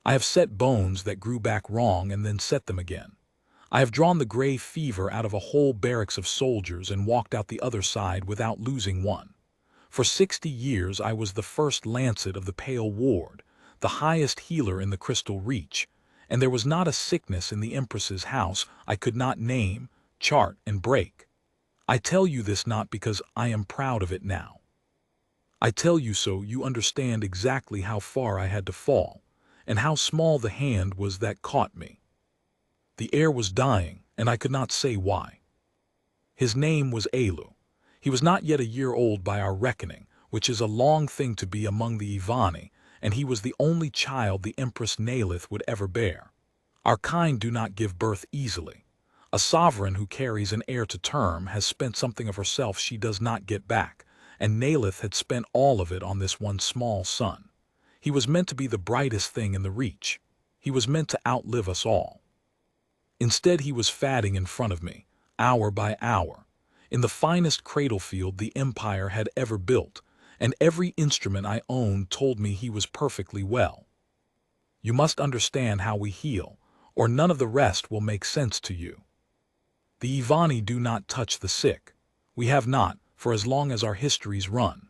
I have set bones that grew back wrong and then set them again. I have drawn the gray fever out of a whole barracks of soldiers and walked out the other side without losing one. For 60 years I was the first lancet of the Pale Ward, the highest healer in the Crystal Reach, and there was not a sickness in the Empress's house I could not name, chart, and break. I tell you this not because I am proud of it now. I tell you so you understand exactly how far I had to fall, and how small the hand was that caught me. The heir was dying, and I could not say why. His name was Elu. He was not yet a year old by our reckoning, which is a long thing to be among the Ivani, and he was the only child the Empress Nalith would ever bear. Our kind do not give birth easily. A sovereign who carries an heir to term has spent something of herself she does not get back, and Nalith had spent all of it on this one small son. He was meant to be the brightest thing in the Reach. He was meant to outlive us all. Instead, he was fatting in front of me, hour by hour, in the finest cradle field the Empire had ever built, and every instrument I owned told me he was perfectly well. You must understand how we heal, or none of the rest will make sense to you. The Ivani do not touch the sick. We have not, for as long as our histories run.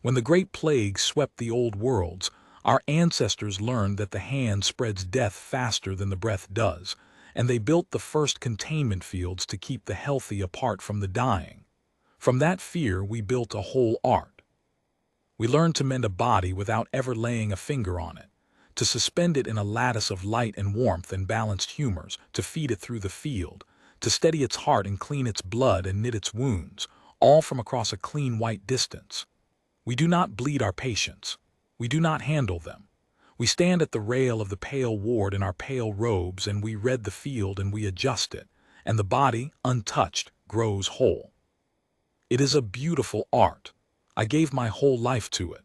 When the Great Plague swept the old worlds, our ancestors learned that the hand spreads death faster than the breath does, and they built the first containment fields to keep the healthy apart from the dying. From that fear we built a whole art. We learned to mend a body without ever laying a finger on it, to suspend it in a lattice of light and warmth and balanced humors, to feed it through the field, to steady its heart and clean its blood and knit its wounds, all from across a clean white distance. We do not bleed our patients. We do not handle them. We stand at the rail of the Pale Ward in our pale robes, and we read the field and we adjust it, and the body, untouched, grows whole. It is a beautiful art. I gave my whole life to it,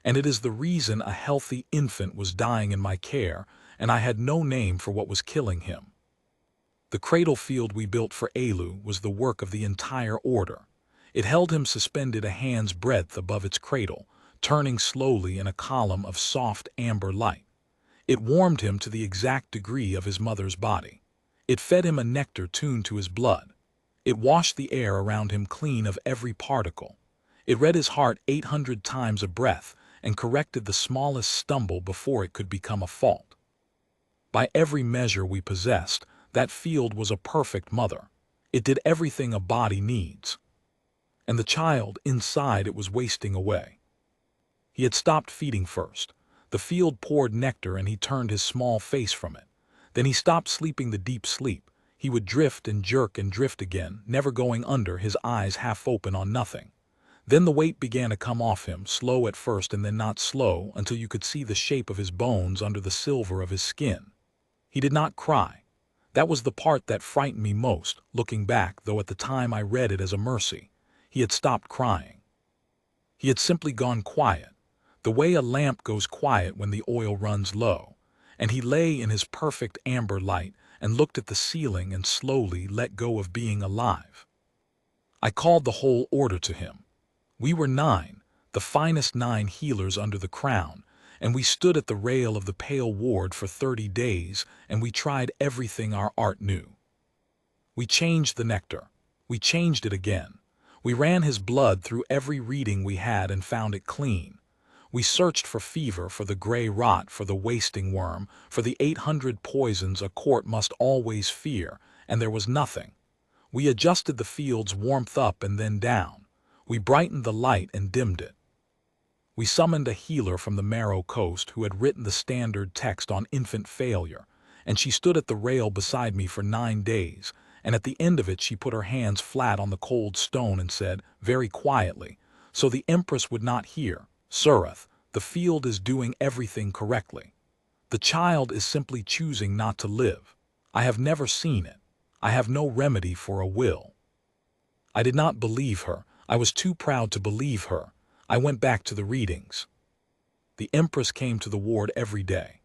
and it is the reason a healthy infant was dying in my care, and I had no name for what was killing him. The cradle field we built for Elu was the work of the entire order. It held him suspended a hand's breadth above its cradle, turning slowly in a column of soft amber light. It warmed him to the exact degree of his mother's body. It fed him a nectar tuned to his blood. It washed the air around him clean of every particle. It read his heart 800 times a breath and corrected the smallest stumble before it could become a fault. By every measure we possessed, that field was a perfect mother. It did everything a body needs. And the child inside it was wasting away. He had stopped feeding first. The field poured nectar and he turned his small face from it. Then he stopped sleeping the deep sleep. He would drift and jerk and drift again, never going under, his eyes half open on nothing. Then the weight began to come off him, slow at first and then not slow, until you could see the shape of his bones under the silver of his skin. He did not cry. That was the part that frightened me most, looking back, though at the time I read it as a mercy. He had stopped crying. He had simply gone quiet, the way a lamp goes quiet when the oil runs low, and he lay in his perfect amber light and looked at the ceiling and slowly let go of being alive. I called the whole order to him. We were 9, the finest 9 healers under the crown, and we stood at the rail of the Pale Ward for 30 days, and we tried everything our art knew. We changed the nectar. We changed it again. We ran his blood through every reading we had and found it clean. We searched for fever, for the gray rot, for the wasting worm, for the 800 poisons a court must always fear, and there was nothing. We adjusted the field's warmth up and then down. We brightened the light and dimmed it. We summoned a healer from the Marrow Coast who had written the standard text on infant failure, and she stood at the rail beside me for 9 days, and at the end of it she put her hands flat on the cold stone and said, very quietly, so the Empress would not hear, "Surath, the field is doing everything correctly. The child is simply choosing not to live. I have never seen it. I have no remedy for a will." I did not believe her. I was too proud to believe her. I went back to the readings. The Empress came to the ward every day.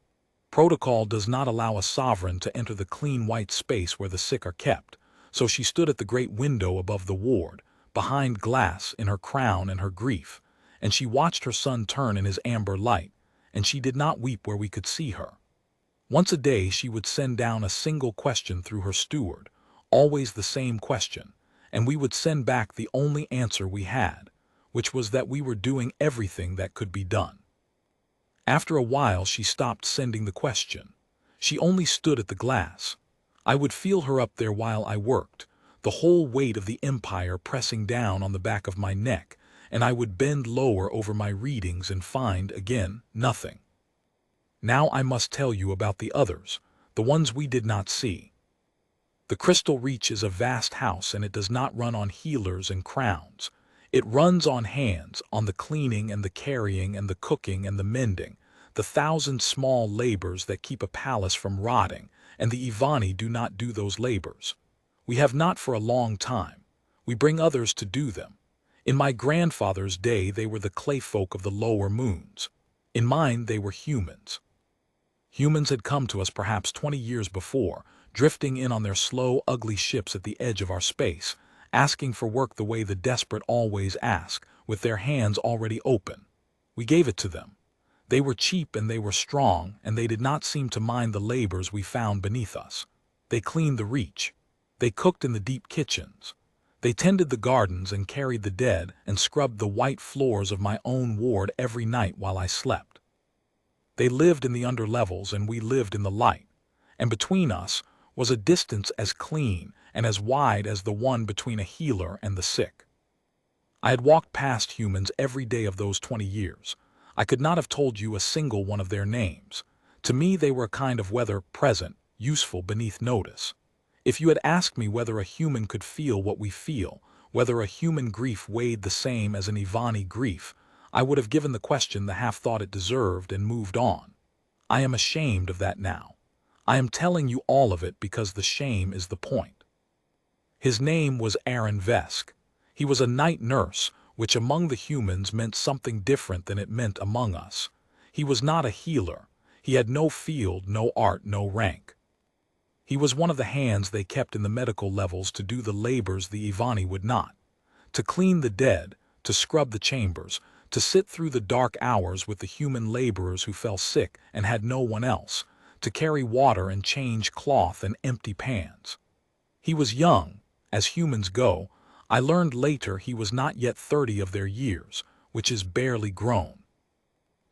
Protocol does not allow a sovereign to enter the clean white space where the sick are kept, so she stood at the great window above the ward, behind glass, in her crown and her grief, and she watched her son turn in his amber light, and she did not weep where we could see her. Once a day she would send down a single question through her steward, always the same question, and we would send back the only answer we had, which was that we were doing everything that could be done. After a while she stopped sending the question. She only stood at the glass. I would feel her up there while I worked, the whole weight of the empire pressing down on the back of my neck, and I would bend lower over my readings and find, again, nothing. Now I must tell you about the others, the ones we did not see. The Crystal Reach is a vast house, and it does not run on healers and crowns. It runs on hands, on the cleaning and the carrying and the cooking and the mending, the 1,000 small labors that keep a palace from rotting, and the Ivani do not do those labors. We have not for a long time. We bring others to do them. In my grandfather's day they were the clay folk of the lower moons. In mine they were humans. Humans had come to us perhaps 20 years before, drifting in on their slow, ugly ships at the edge of our space, asking for work the way the desperate always ask, with their hands already open. We gave it to them. They were cheap and they were strong, and they did not seem to mind the labors we found beneath us. They cleaned the reach. They cooked in the deep kitchens. They tended the gardens and carried the dead and scrubbed the white floors of my own ward every night while I slept. They lived in the underlevels and we lived in the light, and between us was a distance as clean and as wide as the one between a healer and the sick. I had walked past humans every day of those 20 years. I could not have told you a single one of their names. To me they were a kind of weather present, useful beneath notice. If you had asked me whether a human could feel what we feel, whether a human grief weighed the same as an Ivani grief, I would have given the question the half thought it deserved and moved on. I am ashamed of that now. I am telling you all of it because the shame is the point. His name was Aaron Vesk. He was a night nurse, which among the humans meant something different than it meant among us. He was not a healer. He had no field, no art, no rank. He was one of the hands they kept in the medical levels to do the labors the Ivani would not. To clean the dead, to scrub the chambers, to sit through the dark hours with the human laborers who fell sick and had no one else, to carry water and change cloth and empty pans. He was young, as humans go. I learned later he was not yet 30 of their years, which is barely grown.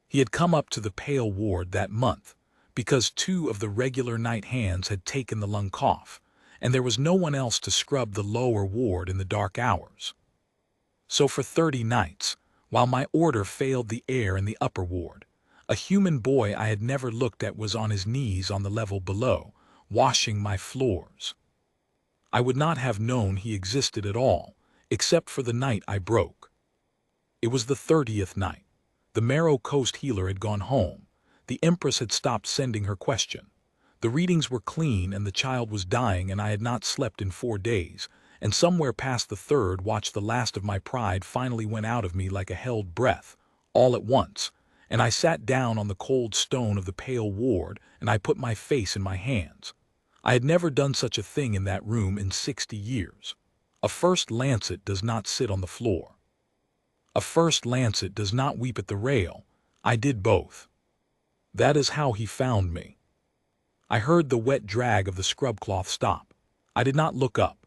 He had come up to the Pale Ward that month, because 2 of the regular night hands had taken the lung cough, and there was no one else to scrub the lower ward in the dark hours. So for 30 nights, while my order failed the air in the upper ward, a human boy I had never looked at was on his knees on the level below, washing my floors. I would not have known he existed at all, except for the night I broke. It was the 30th night. The Marrow Coast healer had gone home. The Empress had stopped sending her question. The readings were clean and the child was dying, and I had not slept in 4 days, and somewhere past the 3rd watch the last of my pride finally went out of me like a held breath, all at once, and I sat down on the cold stone of the Pale Ward and I put my face in my hands. I had never done such a thing in that room in 60 years. A first lancet does not sit on the floor. A first lancet does not weep at the rail. I did both. That is how he found me. I heard the wet drag of the scrub cloth stop. I did not look up.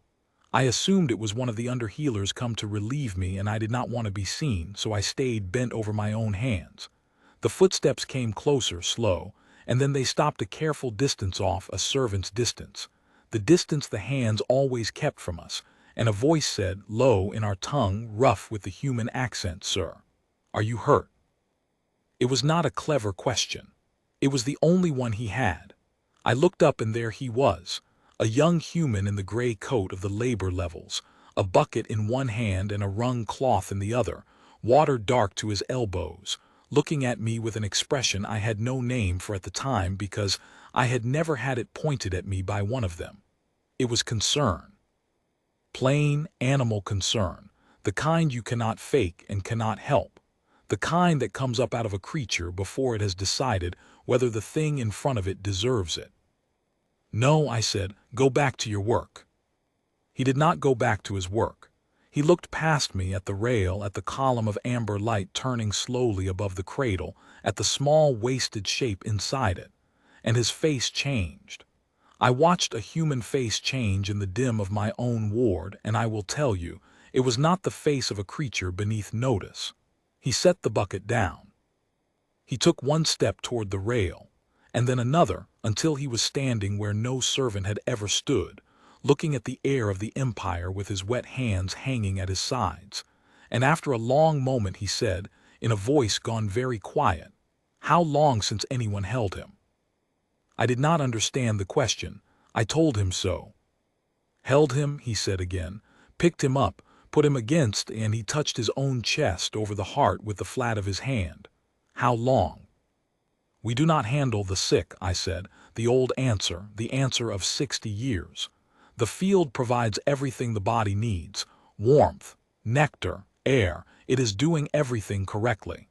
I assumed it was one of the under-healers come to relieve me, and I did not want to be seen, so I stayed bent over my own hands. The footsteps came closer, slow, and then they stopped a careful distance off, a servant's distance, the distance the hands always kept from us, and a voice said, low in our tongue, rough with the human accent, "Sir, are you hurt?" It was not a clever question. It was the only one he had. I looked up and there he was, a young human in the gray coat of the labor levels, a bucket in one hand and a wrung cloth in the other, water dark to his elbows, looking at me with an expression I had no name for at the time because I had never had it pointed at me by one of them. It was concern. Plain, animal concern, the kind you cannot fake and cannot help, the kind that comes up out of a creature before it has decided whether the thing in front of it deserves it. "No," I said, "go back to your work." He did not go back to his work. He looked past me at the rail, at the column of amber light turning slowly above the cradle, at the small wasted shape inside it, and his face changed. I watched a human face change in the dim of my own ward, and I will tell you, it was not the face of a creature beneath notice. He set the bucket down. He took one step toward the rail, and then another, until he was standing where no servant had ever stood, looking at the heir of the empire with his wet hands hanging at his sides. And after a long moment he said, in a voice gone very quiet, "How long since anyone held him?" I did not understand the question. I told him so. "Held him," he said again, "picked him up, put him against," and he touched his own chest over the heart with the flat of his hand. "How long?" "We do not handle the sick," I said, the old answer, the answer of 60 years. "The field provides everything the body needs, warmth, nectar, air. It is doing everything correctly."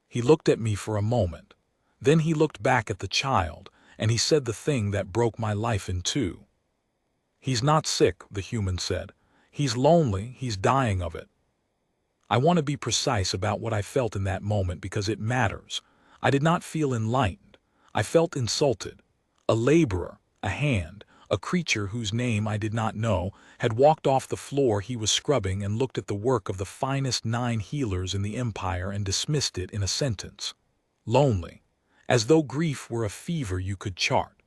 He looked at me for a moment. Then he looked back at the child, and he said the thing that broke my life in two. "He's not sick," the human said. "He's lonely, he's dying of it." I want to be precise about what I felt in that moment because it matters. I did not feel enlightened. I felt insulted. A laborer, a hand, a creature whose name I did not know, had walked off the floor he was scrubbing and looked at the work of the finest 9 healers in the empire and dismissed it in a sentence. Lonely. As though grief were a fever you could chart.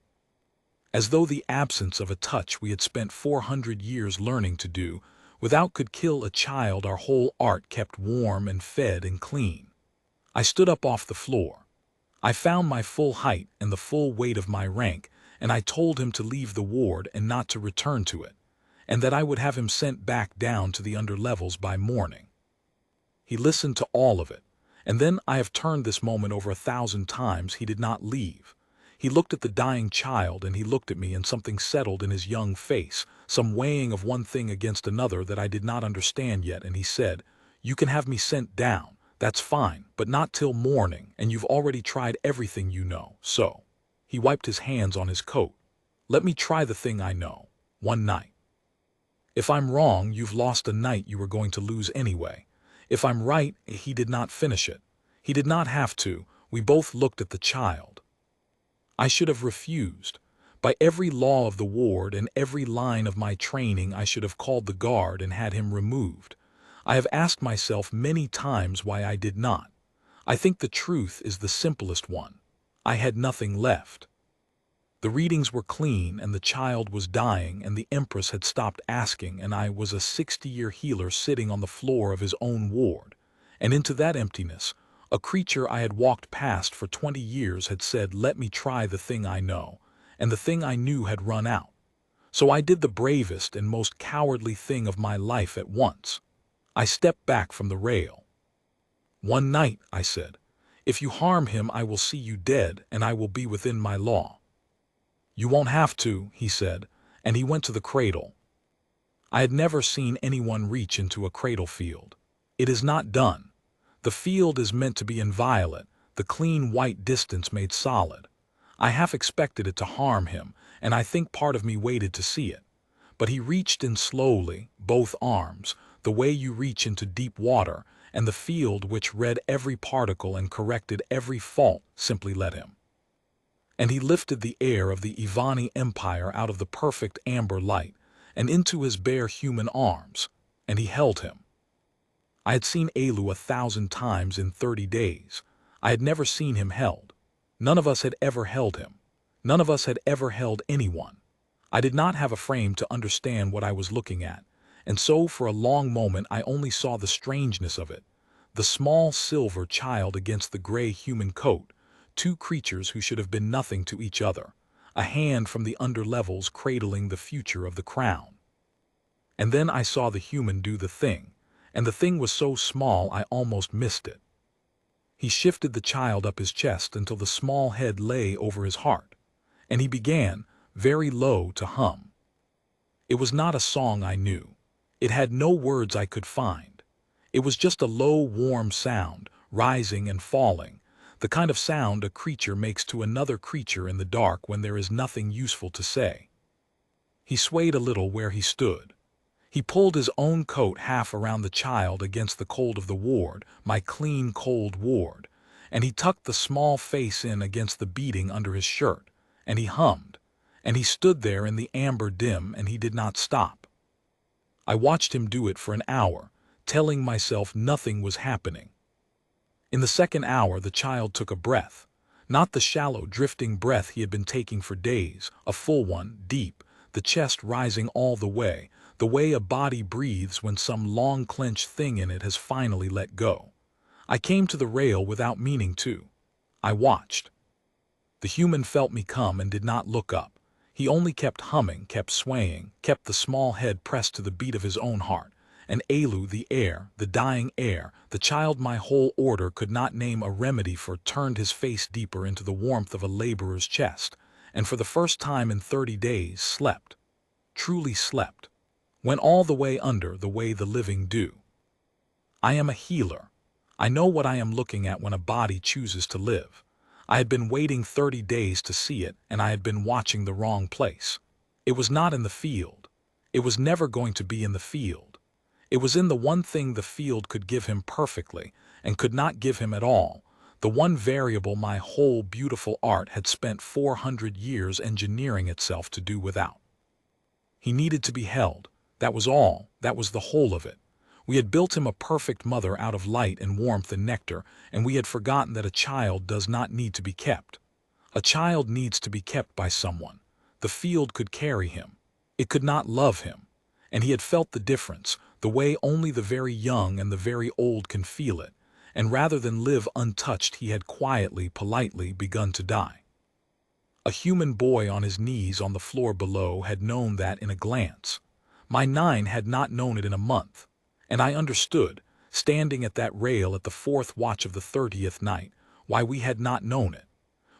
As though the absence of a touch we had spent 400 years learning to do without could kill a child our whole art kept warm and fed and clean. I stood up off the floor. I found my full height and the full weight of my rank, and I told him to leave the ward and not to return to it, and that I would have him sent back down to the underlevels by morning. He listened to all of it, and then I have turned this moment over 1,000 times. He did not leave. He looked at the dying child and he looked at me, and something settled in his young face, some weighing of one thing against another that I did not understand yet, and he said, "You can have me sent down, that's fine, but not till morning, and you've already tried everything you know, so." He wiped his hands on his coat. "Let me try the thing I know, one night. If I'm wrong, you've lost a night you were going to lose anyway. If I'm right," he did not finish it. He did not have to. We both looked at the child. I should have refused. By every law of the ward and every line of my training, I should have called the guard and had him removed. I have asked myself many times why I did not. I think the truth is the simplest one. I had nothing left. The readings were clean, and the child was dying, and the Empress had stopped asking, and I was a 60-year healer sitting on the floor of his own ward. And into that emptiness, a creature I had walked past for 20 years had said, "Let me try the thing I know," and the thing I knew had run out. So I did the bravest and most cowardly thing of my life at once. I stepped back from the rail. "One night," I said. "If you harm him, I will see you dead, and I will be within my law." "You won't have to," he said, and he went to the cradle. I had never seen anyone reach into a cradle field. It is not done. The field is meant to be inviolate, the clean white distance made solid. I half expected it to harm him, and I think part of me waited to see it. But he reached in slowly, both arms, the way you reach into deep water, and the field, which read every particle and corrected every fault, simply let him. And he lifted the heir of the AlienEmpire out of the perfect amber light, and into his bare human arms, and he held him. I had seen Alu 1,000 times in 30 days. I had never seen him held. None of us had ever held him. None of us had ever held anyone. I did not have a frame to understand what I was looking at, and so for a long moment I only saw the strangeness of it. The small silver child against the gray human coat, 2 creatures who should have been nothing to each other, a hand from the underlevels cradling the future of the crown. And then I saw the human do the thing, and the thing was so small I almost missed it. He shifted the child up his chest until the small head lay over his heart, and he began, very low, to hum. It was not a song I knew. It had no words I could find. It was just a low, warm sound, rising and falling, the kind of sound a creature makes to another creature in the dark when there is nothing useful to say. He swayed a little where he stood. He pulled his own coat half around the child against the cold of the ward, my clean, cold ward, and he tucked the small face in against the beading under his shirt, and he hummed, and he stood there in the amber dim, and he did not stop. I watched him do it for an hour, telling myself nothing was happening. In the second hour, the child took a breath, not the shallow, drifting breath he had been taking for days, a full one, deep, the chest rising all the way a body breathes when some long clenched thing in it has finally let go. I came to the rail without meaning to. I watched. The human felt me come and did not look up. He only kept humming, kept swaying, kept the small head pressed to the beat of his own heart. And Alu, the heir, the dying heir, the child my whole order could not name a remedy for, turned his face deeper into the warmth of a laborer's chest, and for the first time in 30 days slept. Truly slept. Went all the way under, the way the living do. I am a healer. I know what I am looking at when a body chooses to live. I had been waiting 30 days to see it, and I had been watching the wrong place. It was not in the field. It was never going to be in the field. It was in the one thing the field could give him perfectly, and could not give him at all, the one variable my whole beautiful art had spent 400 years engineering itself to do without. He needed to be held. That was all. That was the whole of it. We had built him a perfect mother out of light and warmth and nectar, and we had forgotten that a child does not need to be kept. A child needs to be kept by someone. The field could carry him. It could not love him. And he had felt the difference, the way only the very young and the very old can feel it, and rather than live untouched, he had quietly, politely begun to die. A human boy on his knees on the floor below had known that in a glance. My 9 had not known it in a month. And I understood, standing at that rail at the 4th watch of the 30th night, why we had not known it.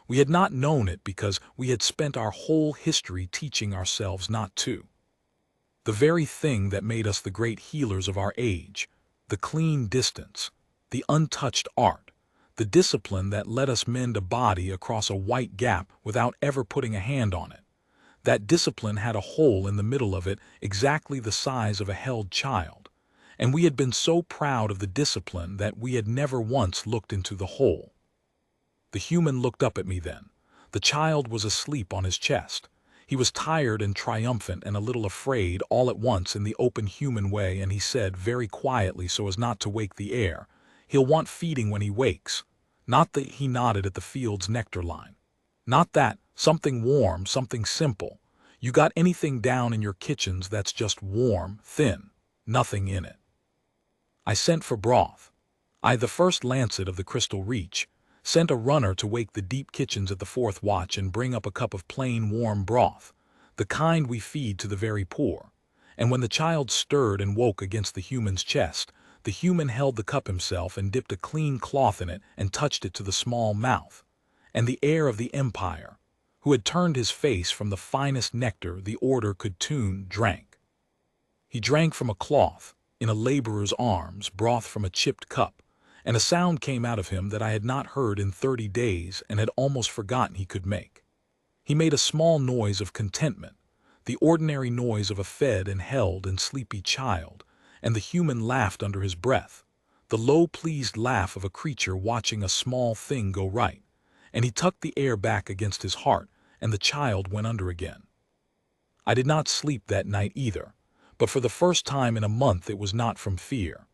We had not known it because we had spent our whole history teaching ourselves not to. The very thing that made us the great healers of our age, the clean distance, the untouched art, the discipline that let us mend a body across a white gap without ever putting a hand on it. That discipline had a hole in the middle of it exactly the size of a held child. And we had been so proud of the discipline that we had never once looked into the hole. The human looked up at me then. The child was asleep on his chest. He was tired and triumphant and a little afraid all at once in the open human way, and he said very quietly so as not to wake the heir, "He'll want feeding when he wakes." Not that he nodded at the field's nectar line. Not that, something warm, something simple. You got anything down in your kitchens that's just warm, thin, nothing in it. I sent for broth. I, the first lancet of the crystal reach, sent a runner to wake the deep kitchens at the 4th watch and bring up a cup of plain warm broth, the kind we feed to the very poor. And when the child stirred and woke against the human's chest, the human held the cup himself and dipped a clean cloth in it and touched it to the small mouth. And the heir of the empire, who had turned his face from the finest nectar the order could tune, drank. He drank from a cloth, in a laborer's arms, broth from a chipped cup, and a sound came out of him that I had not heard in 30 days and had almost forgotten he could make. He made a small noise of contentment, the ordinary noise of a fed and held and sleepy child, and the human laughed under his breath, the low pleased laugh of a creature watching a small thing go right, and he tucked the air back against his heart, and the child went under again. I did not sleep that night either, but for the first time in a month it was not from fear.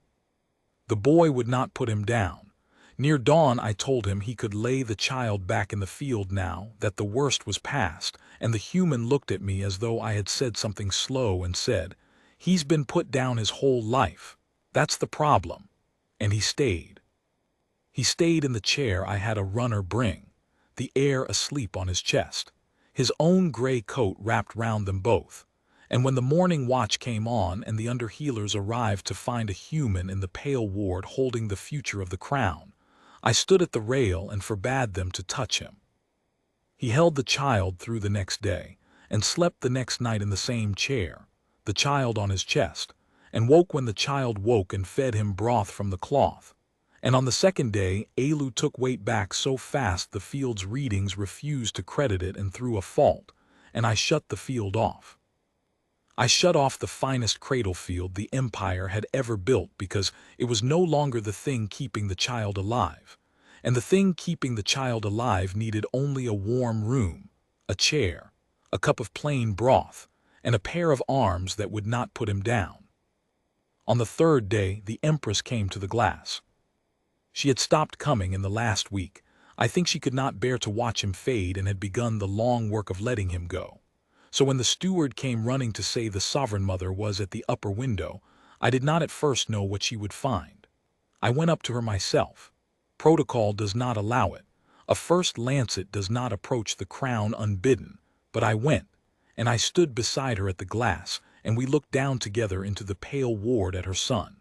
The boy would not put him down. Near dawn I told him he could lay the child back in the field now, that the worst was past, and the human looked at me as though I had said something slow and said, "He's been put down his whole life. That's the problem." And he stayed. He stayed in the chair I had a runner bring, the heir asleep on his chest, his own gray coat wrapped round them both. And when the morning watch came on and the under-healers arrived to find a human in the pale ward holding the future of the crown, I stood at the rail and forbade them to touch him. He held the child through the next day, and slept the next night in the same chair, the child on his chest, and woke when the child woke and fed him broth from the cloth. And on the second day, Alu took weight back so fast the field's readings refused to credit it and threw a fault, and I shut the field off. I shut off the finest cradle field the empire had ever built because it was no longer the thing keeping the child alive, and the thing keeping the child alive needed only a warm room, a chair, a cup of plain broth, and a pair of arms that would not put him down. On the third day, the Empress came to the glass. She had stopped coming in the last week. I think she could not bear to watch him fade and had begun the long work of letting him go. So when the steward came running to say the Sovereign Mother was at the upper window, I did not at first know what she would find. I went up to her myself. Protocol does not allow it. A first lancet does not approach the crown unbidden, but I went, and I stood beside her at the glass, and we looked down together into the pale ward at her son.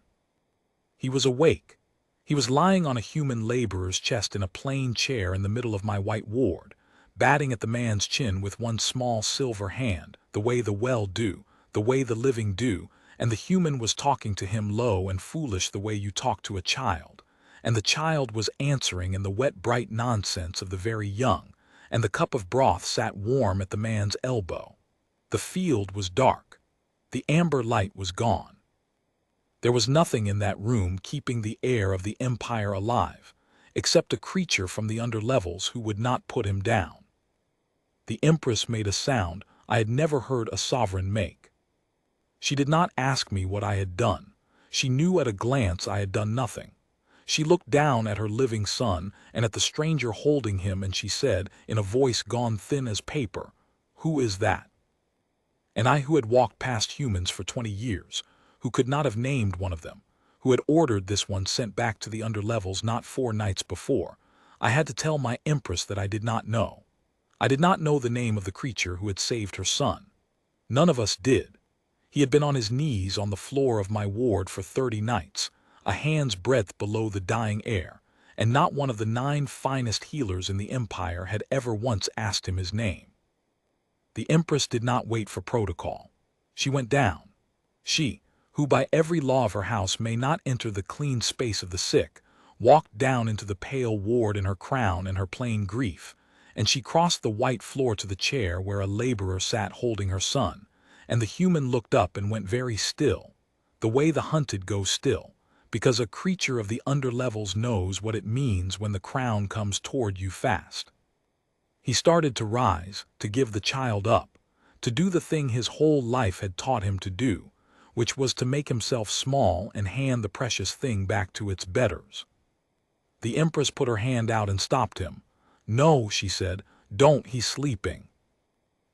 He was awake. He was lying on a human laborer's chest in a plain chair in the middle of my white ward, batting at the man's chin with one small silver hand, the way the well do, the way the living do, and the human was talking to him low and foolish the way you talk to a child, and the child was answering in the wet bright nonsense of the very young, and the cup of broth sat warm at the man's elbow. The field was dark. The amber light was gone. There was nothing in that room keeping the heir of the empire alive, except a creature from the underlevels who would not put him down. The Empress made a sound I had never heard a sovereign make. She did not ask me what I had done. She knew at a glance I had done nothing. She looked down at her living son and at the stranger holding him, and she said, in a voice gone thin as paper, "Who is that?" And I, who had walked past humans for 20 years, who could not have named one of them, who had ordered this one sent back to the underlevels not 4 nights before, I had to tell my Empress that I did not know. I did not know the name of the creature who had saved her son. None of us did. He had been on his knees on the floor of my ward for 30 nights, a hand's breadth below the dying heir, and not one of the 9 finest healers in the empire had ever once asked him his name. The Empress did not wait for protocol. She went down. She, who by every law of her house may not enter the clean space of the sick, walked down into the pale ward in her crown and her plain grief, and she crossed the white floor to the chair where a laborer sat holding her son, and the human looked up and went very still, the way the hunted go still, because a creature of the underlevels knows what it means when the crown comes toward you fast. He started to rise, to give the child up, to do the thing his whole life had taught him to do, which was to make himself small and hand the precious thing back to its betters. The Empress put her hand out and stopped him. "No," she said, "don't, he's sleeping."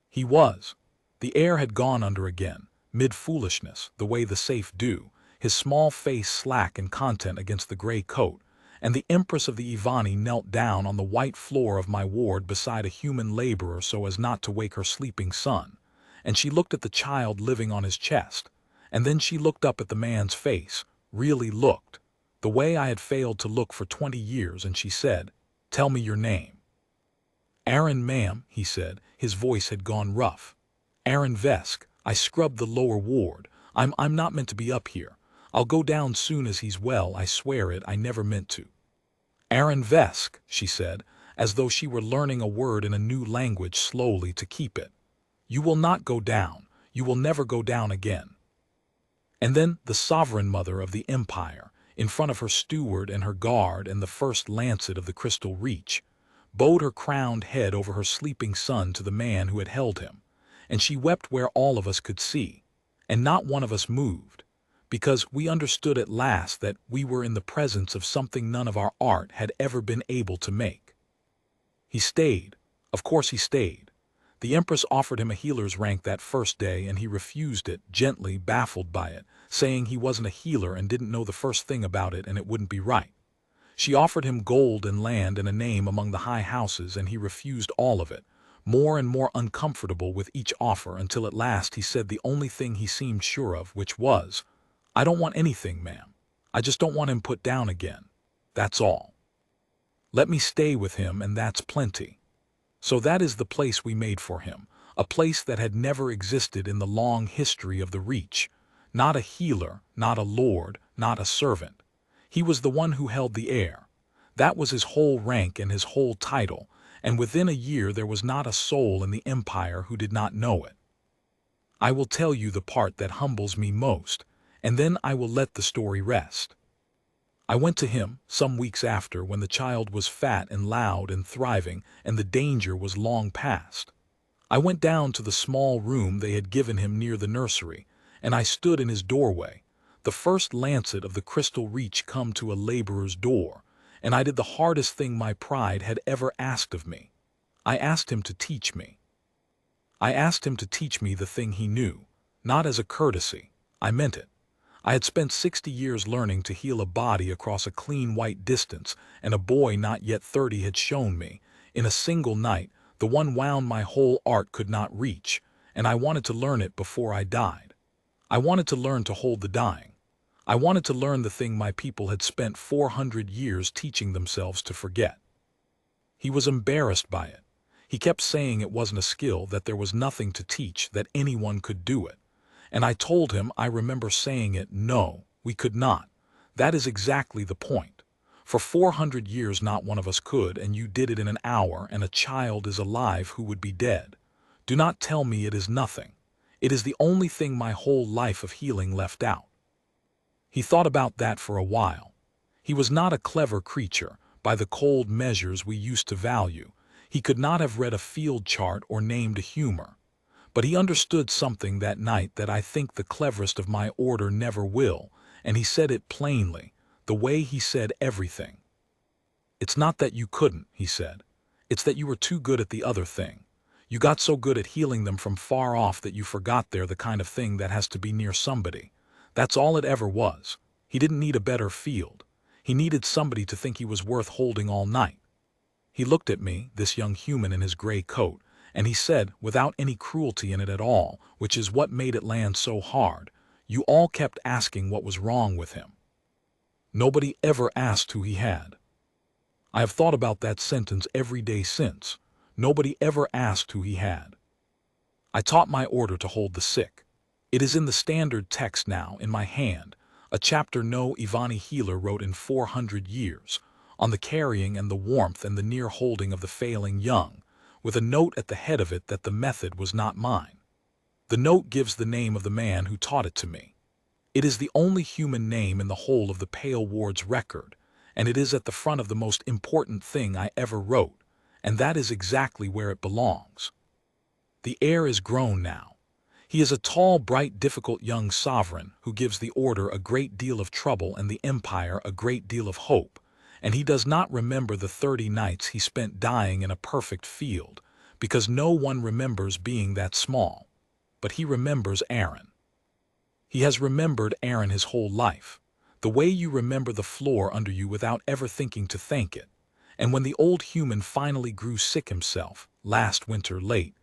He was. The heir had gone under again, mid-foolishness, the way the safe do, his small face slack and content against the gray coat, and the Empress of the Ivani knelt down on the white floor of my ward beside a human laborer so as not to wake her sleeping son, and she looked at the child living on his chest, and then she looked up at the man's face, really looked, the way I had failed to look for 20 years, and she said, "Tell me your name." "Aaron, ma'am," he said. His voice had gone rough. "Aaron Vesk. I scrubbed the lower ward. I'm not meant to be up here. I'll go down soon as he's well, I swear it, I never meant to." "Aaron Vesk," she said, as though she were learning a word in a new language slowly to keep it. "You will not go down. You will never go down again." And then the Sovereign Mother of the Empire, in front of her steward and her guard and the first lancet of the crystal reach, bowed her crowned head over her sleeping son to the man who had held him, and she wept where all of us could see, and not one of us moved, because we understood at last that we were in the presence of something none of our art had ever been able to make. He stayed. Of course he stayed. The Empress offered him a healer's rank that first day, and he refused it, gently, baffled by it, saying he wasn't a healer and didn't know the first thing about it and it wouldn't be right. She offered him gold and land and a name among the high houses, and he refused all of it, more and more uncomfortable with each offer, until at last he said the only thing he seemed sure of, which was, "I don't want anything, ma'am. I just don't want him put down again. That's all. Let me stay with him, and that's plenty." So that is the place we made for him, a place that had never existed in the long history of the Reach. Not a healer, not a lord, not a servant. He was the one who held the heir. That was his whole rank and his whole title, and within a year there was not a soul in the empire who did not know it. I will tell you the part that humbles me most, and then I will let the story rest. I went to him some weeks after when the child was fat and loud and thriving and the danger was long past. I went down to the small room they had given him near the nursery, and I stood in his doorway, the first lancet of the crystal reach come to a laborer's door, and I did the hardest thing my pride had ever asked of me. I asked him to teach me. I asked him to teach me the thing he knew, not as a courtesy. I meant it. I had spent 60 years learning to heal a body across a clean white distance, and a boy not yet 30 had shown me, in a single night, the one wound my whole art could not reach, and I wanted to learn it before I died. I wanted to learn to hold the dying. I wanted to learn the thing my people had spent 400 years teaching themselves to forget. He was embarrassed by it. He kept saying it wasn't a skill, that there was nothing to teach, that anyone could do it. And I told him I remember saying it, no, we could not. That is exactly the point. For 400 years not one of us could, and you did it in an hour, and a child is alive who would be dead. Do not tell me it is nothing. It is the only thing my whole life of healing left out. He thought about that for a while. He was not a clever creature, by the cold measures we used to value. He could not have read a field chart or named a humor. But he understood something that night that I think the cleverest of my order never will, and he said it plainly, the way he said everything. It's not that you couldn't, he said. It's that you were too good at the other thing. You got so good at healing them from far off that you forgot they're the kind of thing that has to be near somebody. That's all it ever was. He didn't need a better field. He needed somebody to think he was worth holding all night. He looked at me, this young human in his gray coat, and he said, without any cruelty in it at all, which is what made it land so hard, you all kept asking what was wrong with him. Nobody ever asked who he had. I have thought about that sentence every day since. Nobody ever asked who he had. I taught my order to hold the sick. It is in the standard text now, in my hand, a chapter no Ivani healer wrote in 400 years, on the carrying and the warmth and the near holding of the failing young, with a note at the head of it that the method was not mine. The note gives the name of the man who taught it to me. It is the only human name in the whole of the Pale Ward's record, and it is at the front of the most important thing I ever wrote, and that is exactly where it belongs. The heir is grown now. He is a tall, bright, difficult young sovereign who gives the order a great deal of trouble and the empire a great deal of hope, and he does not remember the 30 nights he spent dying in a perfect field, because no one remembers being that small. But he remembers Aaron. He has remembered Aaron his whole life, the way you remember the floor under you without ever thinking to thank it. And when the old human finally grew sick himself, last winter late,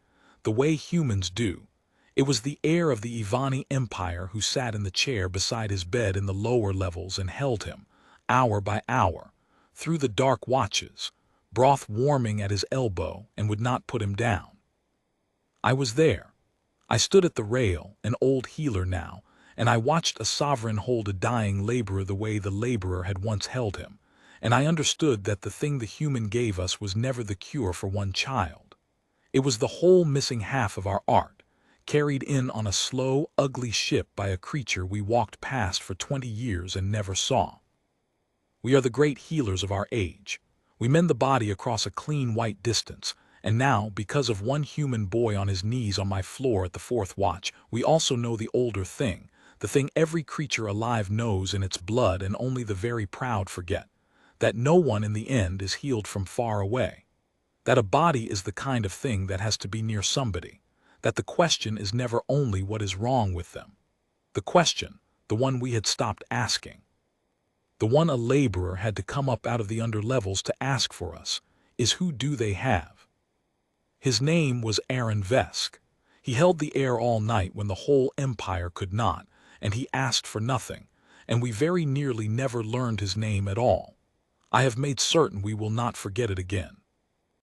the way humans do, it was the heir of the Ivani Empire who sat in the chair beside his bed in the lower levels and held him, hour by hour, through the dark watches, broth warming at his elbow, and would not put him down. I was there. I stood at the rail, an old healer now, and I watched a sovereign hold a dying laborer the way the laborer had once held him, and I understood that the thing the human gave us was never the cure for one child. It was the whole missing half of our art, carried in on a slow, ugly ship by a creature we walked past for 20 years and never saw. We are the great healers of our age. We mend the body across a clean white distance, and now, because of one human boy on his knees on my floor at the 4th watch, we also know the older thing, the thing every creature alive knows in its blood and only the very proud forget, that no one in the end is healed from far away, that a body is the kind of thing that has to be near somebody, that the question is never only what is wrong with them. The question, the one we had stopped asking, the one a laborer had to come up out of the underlevels to ask for us, is who do they have? His name was Aaron Vesk. He held the air all night when the whole empire could not, and he asked for nothing, and we very nearly never learned his name at all. I have made certain we will not forget it again.